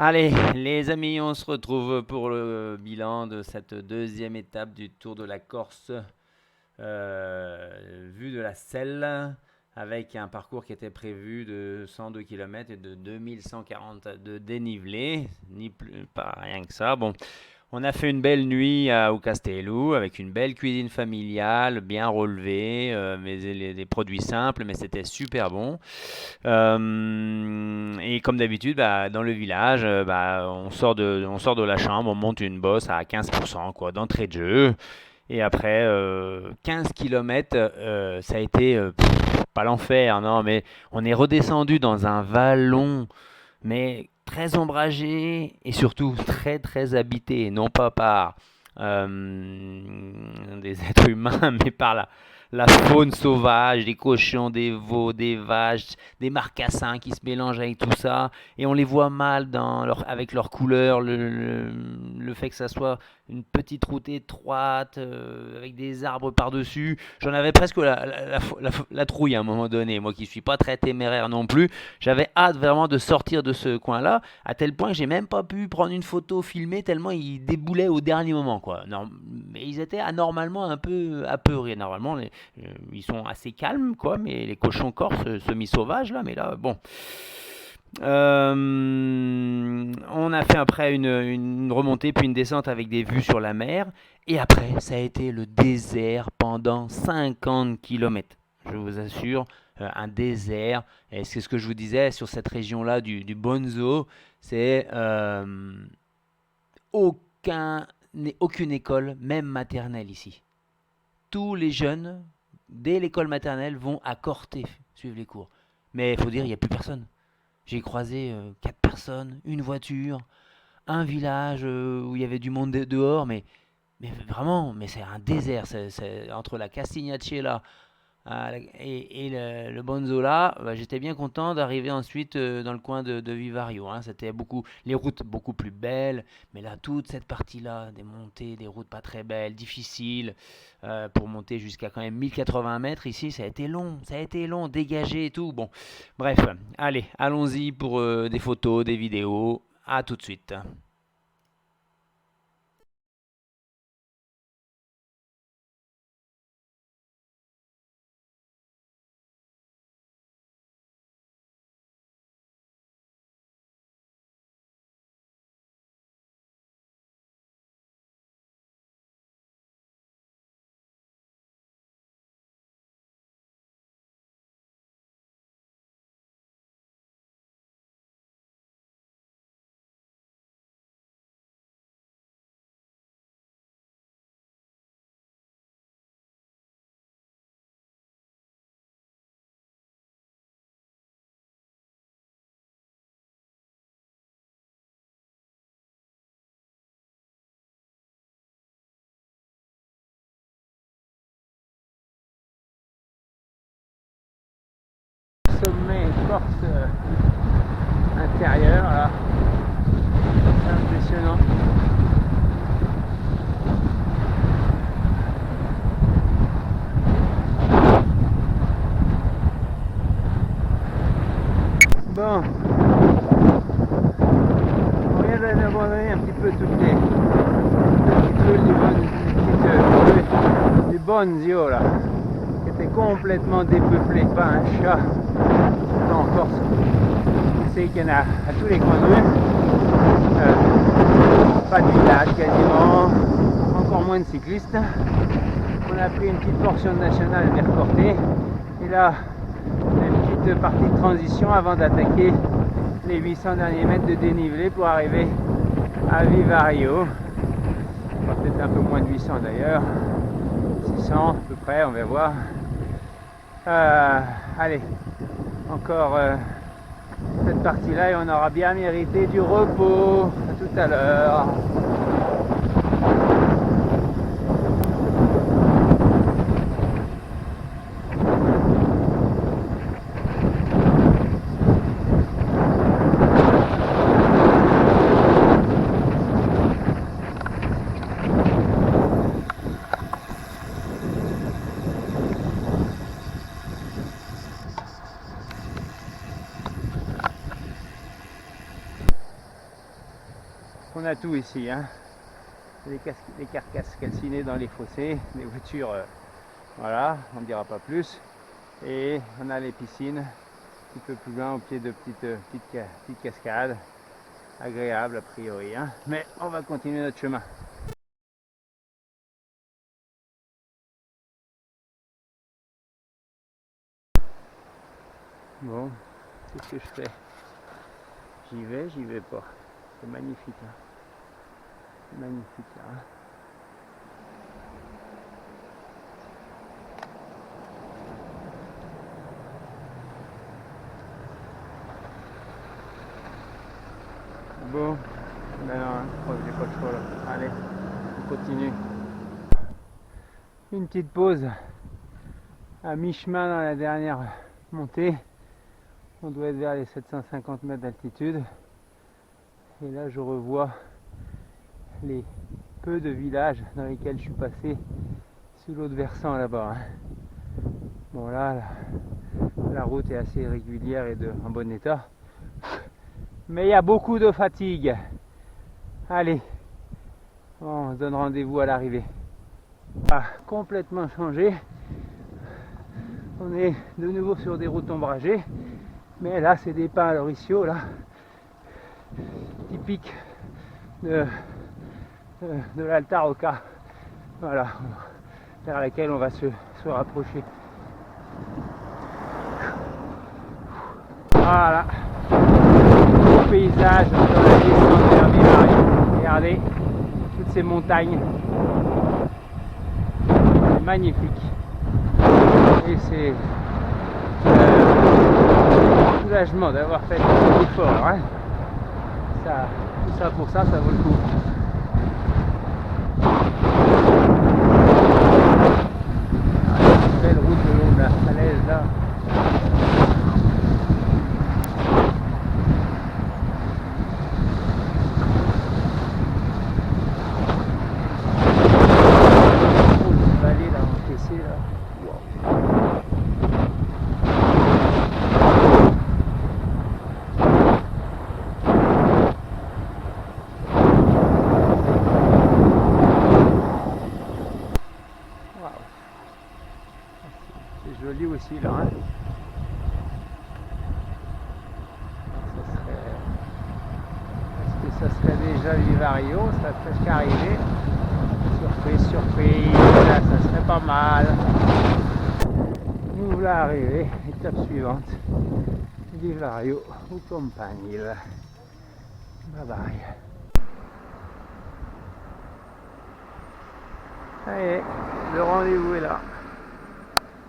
Allez, les amis, on se retrouve pour le bilan de cette deuxième étape du Tour de la Corse, vue de la Selle, avec un parcours qui était prévu de 102 km et de 2140 de dénivelé, ni plus, pas rien que ça. Bon, on a fait une belle nuit au Castello avec une belle cuisine familiale, bien relevée, mais des produits simples, mais c'était super bon. Et comme d'habitude, bah, dans le village, bah, on sort de la chambre, on monte une bosse à 15% quoi, d'entrée de jeu. Et après 15 km, ça a été pas l'enfer, non, mais on est redescendu dans un vallon, mais très ombragé et surtout très très habité, non pas par des êtres humains, mais par la faune sauvage, des cochons, des veaux, des vaches, des marcassins qui se mélangent avec tout ça, et on les voit mal avec leurs couleurs, le fait que ça soit une petite route étroite, avec des arbres par-dessus. J'en avais presque la trouille à un moment donné, moi qui suis pas très téméraire non plus. J'avais hâte vraiment de sortir de ce coin-là, à tel point que j'ai même pas pu prendre une photo filmée tellement ils déboulaient au dernier moment, quoi. Non, mais ils étaient anormalement un peu apeurés. Normalement, ils sont assez calmes, quoi, mais les cochons corses semi-sauvages, là, mais là, bon. On a fait après une remontée puis une descente avec des vues sur la mer. Et après, ça a été le désert pendant 50 kilomètres. Je vous assure, un désert. Et c'est ce que je vous disais sur cette région-là du Bonzo. C'est aucun, aucune école, même maternelle ici. Tous les jeunes, dès l'école maternelle, vont à Corté suivre les cours. Mais il faut dire, il n'y a plus personne. J'ai croisé 4 personnes, une voiture, un village où il y avait du monde dehors, mais vraiment, mais c'est un désert. Entre la Castignacella et le Bonzola, bah, j'étais bien content d'arriver ensuite dans le coin de Vivario, hein. C'était les routes beaucoup plus belles, mais là, toute cette partie-là, des montées, des routes pas très belles, difficiles, pour monter jusqu'à quand même 1080 mètres ici, ça a été long, dégagé et tout. Bon, bref, allez, allons-y pour des photos, des vidéos. À tout de suite. Sommet Corse intérieur, là, c'est impressionnant. Bon, on vient d'abandonner un petit peu toutes les petites rues du Bonzio là, qui était complètement dépeuplé, pas un chat. Là en Corse, c'est qu'il y en a à tous les coins de rue, pas de village quasiment, encore moins de cyclistes. On a pris une petite portion de nationale vers Corté, et là une petite partie de transition avant d'attaquer les 800 derniers mètres de dénivelé pour arriver à Vivario. Peut-être un peu moins de 800 d'ailleurs, 600 à peu près, on va voir. Allez, encore cette partie-là et on aura bien mérité du repos. À tout à l'heure. On a tout ici, hein. Des carcasses calcinées dans les fossés, des voitures, voilà, on ne dira pas plus. Et on a les piscines un petit peu plus loin au pied de petites cascades, agréables a priori, hein. Mais on va continuer notre chemin. Bon, qu'est-ce que je fais? J'y vais pas. C'est magnifique, hein. C'est magnifique, hein. Bon, ben non, hein, je crois que j'ai pas le choix là. Allez, on continue. Une petite pause à mi-chemin dans la dernière montée. On doit être vers les 750 mètres d'altitude. Et là, je revois les peu de villages dans lesquels je suis passé sous l'autre versant là-bas. Bon, là, la route est assez régulière et en bon état. Mais il y a beaucoup de fatigue. Allez, on se donne rendez-vous à l'arrivée. Ah, complètement changé. On est de nouveau sur des routes ombragées. Mais là, c'est des pins loriciaux, là, typiques de l'Alta Rocca, voilà, vers laquelle on va se rapprocher. Voilà, beau paysage dans la descente vers Vivario. Regardez toutes ces montagnes, c'est magnifique. Et c'est soulagement d'avoir fait cet effort, hein. Tout ça pour ça vaut le coup. Belle route le long de la falaise là. Une vallée là encaissée là. Wow. C'est joli aussi là, hein. Est-ce que ça serait déjà Vivario? Ça serait presque arrivé. Surprise, surprise, là, ça serait pas mal. Nous voilà arrivés, étape suivante. Vivario ou Campanile. Bye bye. Allez, le rendez-vous est là.